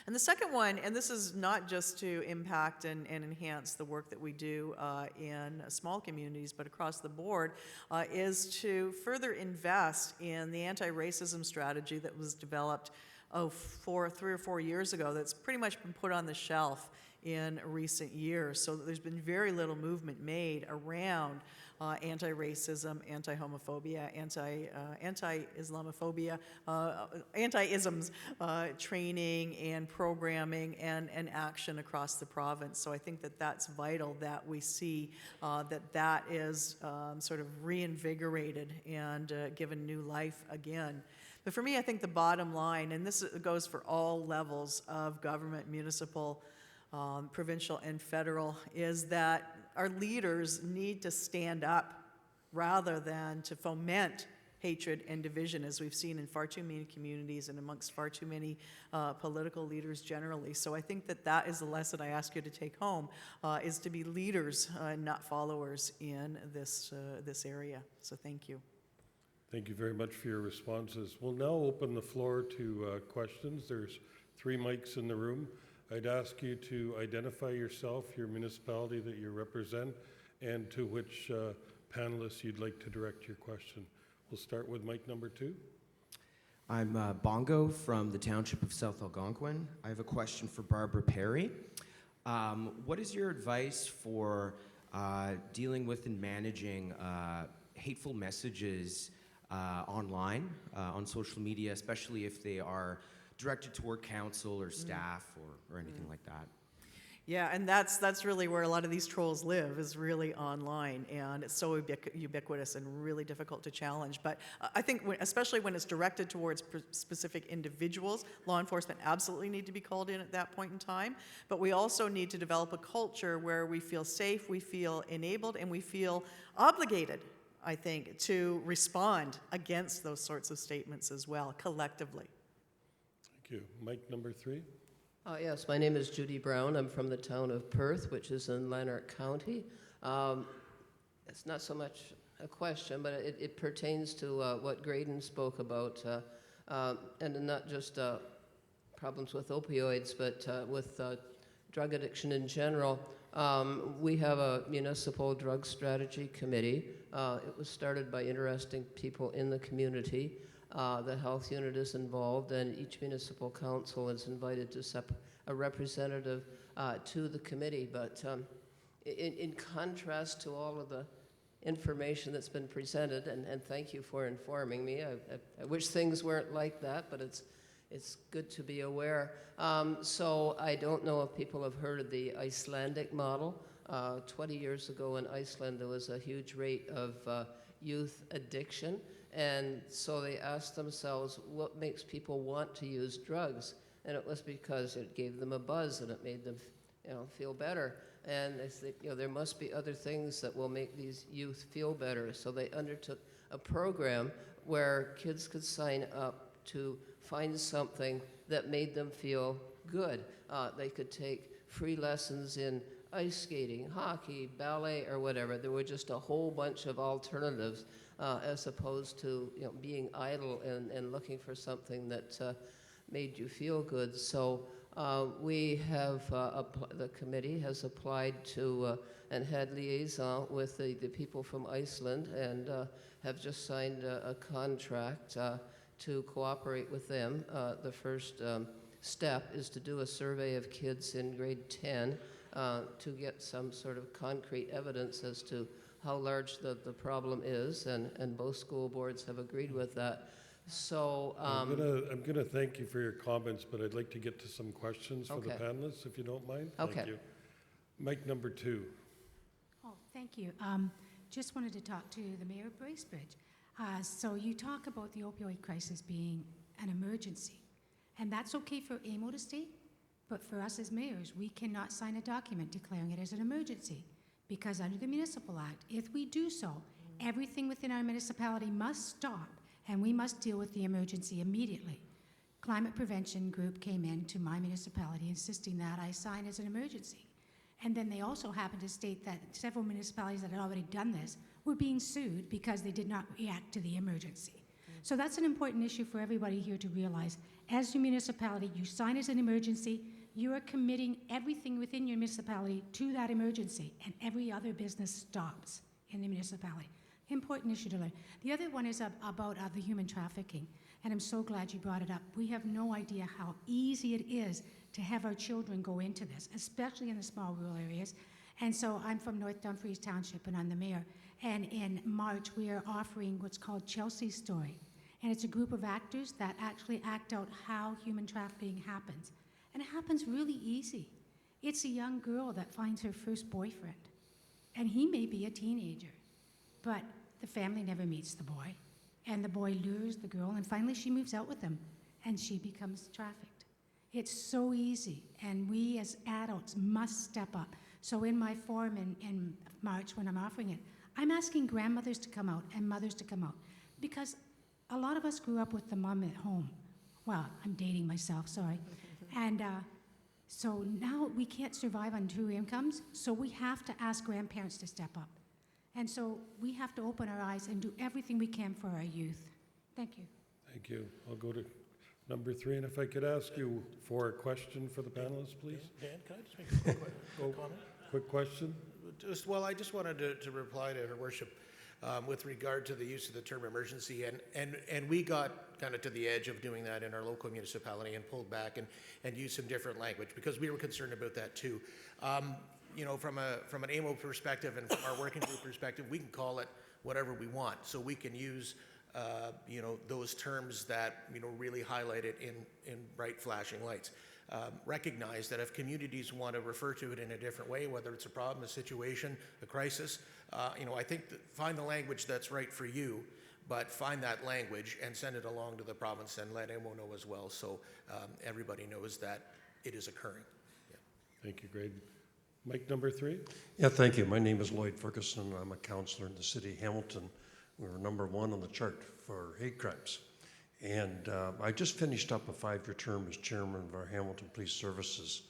Speaker 6: And the second one, and this is not just to impact and enhance the work that we do in small communities, but across the board, is to further invest in the anti-racism strategy that was developed 3 or 4 years ago, that's pretty much been put on the shelf in recent years. So there's been very little movement made around anti-racism, anti-homophobia, anti-Islamophobia, anti-isms training and programming and action across the province. So I think that that's vital that we see that is sort of reinvigorated and given new life again. But for me, I think the bottom line, and this goes for all levels of government, municipal, provincial, and federal, is that our leaders need to stand up rather than to foment hatred and division, as we've seen in far too many communities and amongst far too many political leaders generally. So I think that is the lesson I ask you to take home, is to be leaders, not followers in this area. So thank you.
Speaker 3: Thank you very much for your responses. We'll now open the floor to questions. There's 3 mics in the room. I'd ask you to identify yourself, your municipality that you represent, and to which panelists you'd like to direct your question. We'll start with mic number 2.
Speaker 7: I'm Bongo from the Township of South Algonquin. I have a question for Barbara Perry. What is your advice for dealing with and managing hateful messages online, on social media, especially if they are directed toward council or staff or anything like that?
Speaker 6: Yeah, and that's really where a lot of these trolls live, is really online, and it's so ubiquitous and really difficult to challenge. But I think, especially when it's directed towards specific individuals, law enforcement absolutely need to be called in at that point in time. But we also need to develop a culture where we feel safe, we feel enabled, and we feel obligated, I think, to respond against those sorts of statements as well, collectively.
Speaker 3: Thank you. Mic number 3.
Speaker 8: Yes, my name is Judy Brown. I'm from the town of Perth, which is in Lanark County. It's not so much a question, but it pertains to what Graydon spoke about, and not just problems with opioids, but with drug addiction in general. We have a municipal drug strategy committee. It was started by interesting people in the community. The health unit is involved, and each municipal council is invited to send a representative to the committee. But in contrast to all of the information that's been presented, and thank you for informing me. I wish things weren't like that, but it's good to be aware. So I don't know if people have heard of the Icelandic model. 20 years ago in Iceland, there was a huge rate of youth addiction. And so they asked themselves, what makes people want to use drugs? And it was because it gave them a buzz and it made them, feel better. And they think, there must be other things that will make these youth feel better. So they undertook a program where kids could sign up to find something that made them feel good. They could take free lessons in ice skating, hockey, ballet, or whatever. There were just a whole bunch of alternatives as opposed to being idle and looking for something that made you feel good. So we have, the committee has applied to and had liaison with the people from Iceland and have just signed a contract to cooperate with them. The first step is to do a survey of kids in grade 10 to get some sort of concrete evidence as to how large the problem is, and both school boards have agreed with that. So
Speaker 3: I'm gonna thank you for your comments, but I'd like to get to some questions for the panelists, if you don't mind.
Speaker 8: Okay.
Speaker 3: Thank you. Mic number 2.
Speaker 9: Oh, thank you. Just wanted to talk to the Mayor of Bracebridge. So you talk about the opioid crisis being an emergency, and that's okay for AMO to state, but for us as mayors, we cannot sign a document declaring it as an emergency, because under the Municipal Act, if we do so, everything within our municipality must stop, and we must deal with the emergency immediately. Climate Prevention Group came in to my municipality insisting that I sign as an emergency. And then they also happened to state that several municipalities that had already done this were being sued because they did not react to the emergency. So that's an important issue for everybody here to realize. As your municipality, you sign as an emergency, you are committing everything within your municipality to that emergency, and every other business stops in the municipality. Important issue to learn. The other one is about the human trafficking, and I'm so glad you brought it up. We have no idea how easy it is to have our children go into this, especially in the small rural areas. And so I'm from North Dumfries Township, and I'm the mayor. And in March, we are offering what's called Chelsea's Story. And it's a group of actors that actually act out how human trafficking happens. And it happens really easy. It's a young girl that finds her first boyfriend, and he may be a teenager, but the family never meets the boy, and the boy lures the girl, and finally she moves out with him, and she becomes trafficked. It's so easy, and we as adults must step up. So in my forum in March, when I'm offering it, I'm asking grandmothers to come out and mothers to come out, because a lot of us grew up with the mom at home. Well, I'm dating myself, sorry. And so now we can't survive on 2 incomes, so we have to ask grandparents to step up. And so we have to open our eyes and do everything we can for our youth. Thank you.
Speaker 3: Thank you. I'll go to number 3, and if I could ask you for a question for the panelists, please.
Speaker 4: Dan, can I just make a quick comment?
Speaker 3: Quick question?
Speaker 4: I just wanted to reply to Her Worship with regard to the use of the term emergency, and we got kind of to the edge of doing that in our local municipality and pulled back and used some different language because we were concerned about that too. From an AMO perspective and from our working group perspective, we can call it whatever we want. So we can use those terms that really highlight it in bright flashing lights. Recognize that if communities want to refer to it in a different way, whether it's a problem, a situation, a crisis, I think find the language that's right for you, but find that language and send it along to the province and let AMO know as well, so everybody knows that it is occurring. Yeah.
Speaker 3: Thank you, Greg. Mic number 3.
Speaker 10: Yeah, thank you. My name is Lloyd Ferguson. I'm a councillor in the city of Hamilton. We were #1 on the chart for hate crimes. And I just finished up a 5-year term as chairman of our Hamilton Police Services.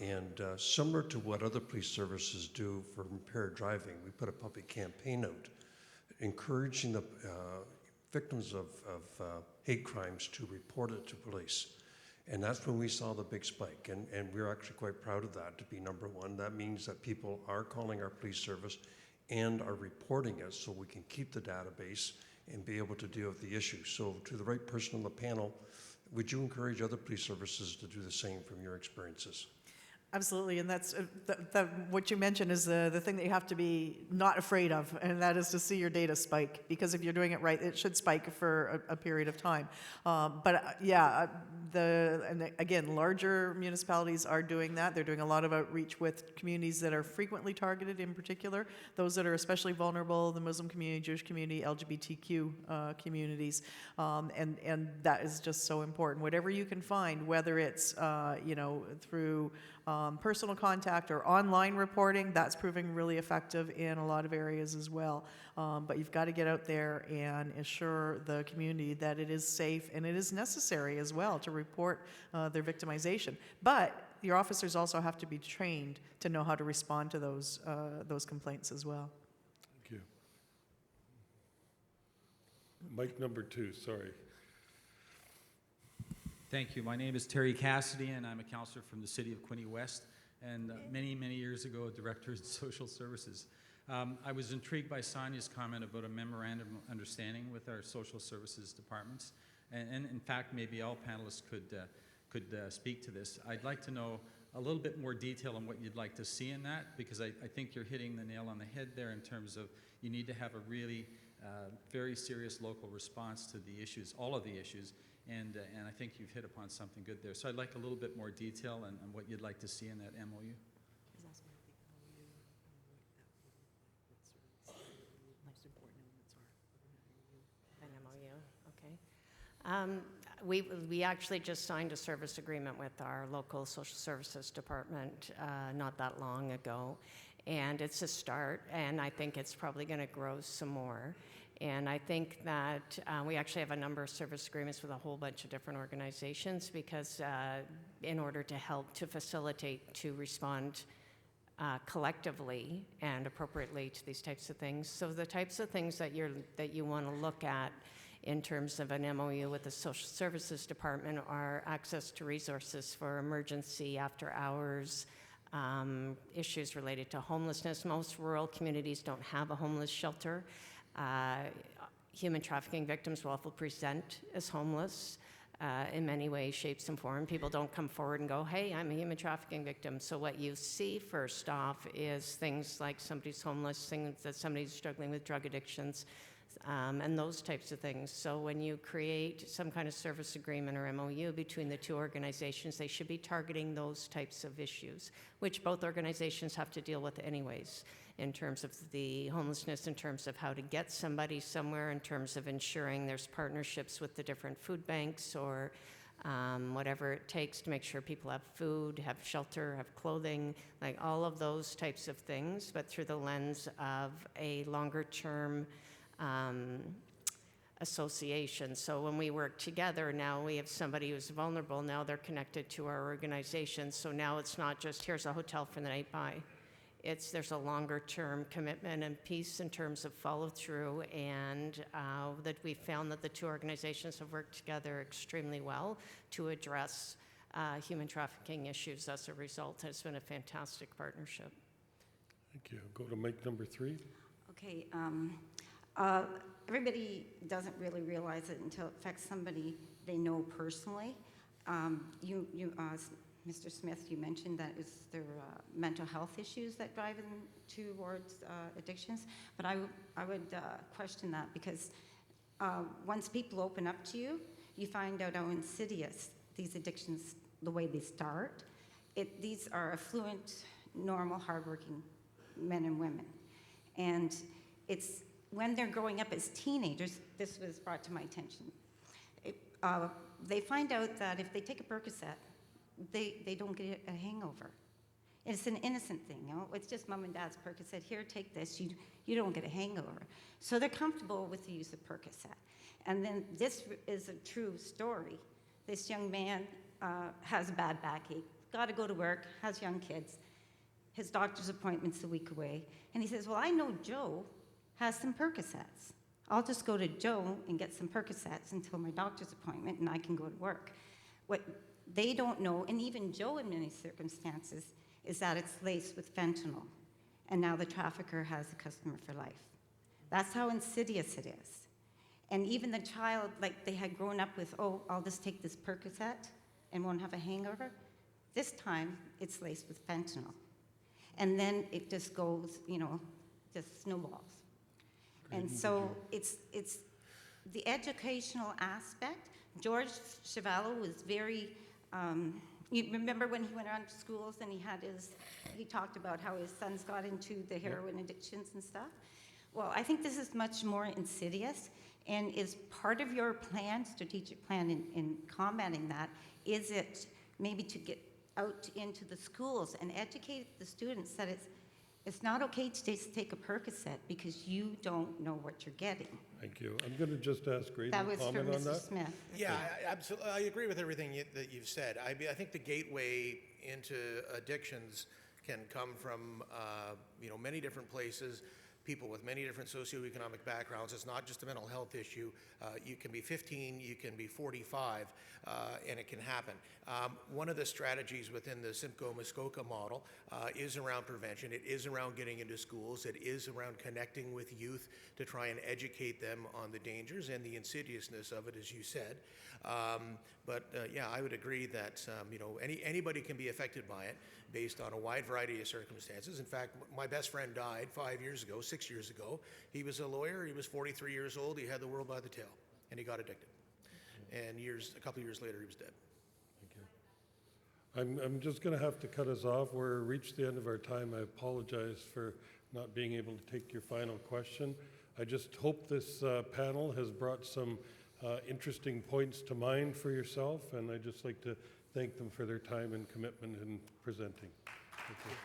Speaker 10: And similar to what other police services do for impaired driving, we put a public campaign out encouraging the victims of hate crimes to report it to police. And that's when we saw the big spike. And we're actually quite proud of that, to be #1. That means that people are calling our police service and are reporting it so we can keep the database and be able to deal with the issue. So to the right person on the panel, would you encourage other police services to do the same from your experiences?
Speaker 6: Absolutely, and that's what you mentioned is the thing that you have to be not afraid of, and that is to see your data spike, because if you're doing it right, it should spike for a period of time. Again, larger municipalities are doing that. They're doing a lot of outreach with communities that are frequently targeted, in particular, those that are especially vulnerable, the Muslim community, Jewish community, LGBTQ communities, and that is just so important. Whatever you can find, whether it's through personal contact or online reporting, that's proving really effective in a lot of areas as well. But you've got to get out there and assure the community that it is safe and it is necessary as well to report their victimization. But your officers also have to be trained to know how to respond to those complaints as well.
Speaker 3: Thank you. Mic number 2, sorry.
Speaker 11: Thank you. My name is Terry Cassidy, and I'm a counselor from the city of Quinte West, and many, many years ago, a director of social services. I was intrigued by Sonia's comment about a memorandum of understanding with our social services departments, and in fact, maybe all panelists could speak to this. I'd like to know a little bit more detail on what you'd like to see in that, because I think you're hitting the nail on the head there in terms of you need to have a really very serious local response to the issues, all of the issues. And I think you've hit upon something good there. So I'd like a little bit more detail on what you'd like to see in that MOU.
Speaker 5: An MOU, okay. We actually just signed a service agreement with our local social services department not that long ago. And it's a start, and I think it's probably going to grow some more. And I think that we actually have a number of service agreements with a whole bunch of different organizations, because in order to help to facilitate to respond collectively and appropriately to these types of things. So the types of things that you want to look at in terms of an MOU with the social services department are access to resources for emergency after hours, issues related to homelessness. Most rural communities don't have a homeless shelter. Human trafficking victims will often present as homeless in many ways, shapes, and forms. People don't come forward and go, hey, I'm a human trafficking victim. So what you see first off is things like somebody's homeless, things that somebody's struggling with drug addictions, and those types of things. So when you create some kind of service agreement or MOU between the two organizations, they should be targeting those types of issues, which both organizations have to deal with anyways, in terms of the homelessness, in terms of how to get somebody somewhere, in terms of ensuring there's partnerships with the different food banks or whatever it takes to make sure people have food, have shelter, have clothing, like all of those types of things, but through the lens of a longer term association. So when we work together, now we have somebody who's vulnerable, now they're connected to our organization. So now it's not just here's a hotel for the night bye. There's a longer term commitment and piece in terms of follow through, and that we found that the two organizations have worked together extremely well to address human trafficking issues as a result. It's been a fantastic partnership.
Speaker 3: Thank you. Go to mic number 3.
Speaker 12: Okay. Everybody doesn't really realize it until it affects somebody they know personally. Mr. Smith, you mentioned that there mental health issues that drive them towards addictions, but I would question that, because once people open up to you, you find out how insidious these addictions, the way they start. These are affluent, normal, hardworking men and women, and it's when they're growing up as teenagers, this was brought to my attention. They find out that if they take a Percocet, they don't get a hangover. It's an innocent thing, you know? It's just mom and dad's Percocet. Here, take this. You don't get a hangover. So they're comfortable with the use of Percocet. And then this is a true story. This young man has a bad backache, got to go to work, has young kids. His doctor's appointment's a week away. And he says, well, I know Joe has some Percocets. I'll just go to Joe and get some Percocets until my doctor's appointment, and I can go to work. What they don't know, and even Joe in many circumstances, is that it's laced with fentanyl. And now the trafficker has a customer for life. That's how insidious it is. And even the child, like they had grown up with, oh, I'll just take this Percocet and won't have a hangover. This time, it's laced with fentanyl. And then it just goes, just snowballs. And so it's the educational aspect. George Chevallo was very, you remember when he went around to schools and he talked about how his sons got into the heroin addictions and stuff? Well, I think this is much more insidious, and is part of your plan, strategic plan in combating that, is it maybe to get out into the schools and educate the students that it's not okay to just take a Percocet because you don't know what you're getting.
Speaker 3: Thank you. I'm going to just ask Graydon
Speaker 12: That
Speaker 3: to
Speaker 12: was for
Speaker 3: comment on
Speaker 12: Mr.
Speaker 3: that.
Speaker 12: Smith.
Speaker 4: Yeah, absolutely. I agree with everything that you've said. I think the gateway into addictions can come from many different places, people with many different socioeconomic backgrounds. It's not just a mental health issue. You can be 15, you can be 45, and it can happen. One of the strategies within the Simcoe-Muskoka model is around prevention. It is around getting into schools. It is around connecting with youth to try and educate them on the dangers and the insidiousness of it, as you said. Yeah, I would agree that anybody can be affected by it based on a wide variety of circumstances. In fact, my best friend died 6 years ago. He was a lawyer. He was 43 years old. He had the world by the tail, and he got addicted. And a couple years later, he was dead.
Speaker 3: Thank you. I'm just going to have to cut us off. We're reached the end of our time. I apologize for not being able to take your final question. I just hope this panel has brought some interesting points to mind for yourself, and I'd just like to thank them for their time and commitment in presenting. Thank you.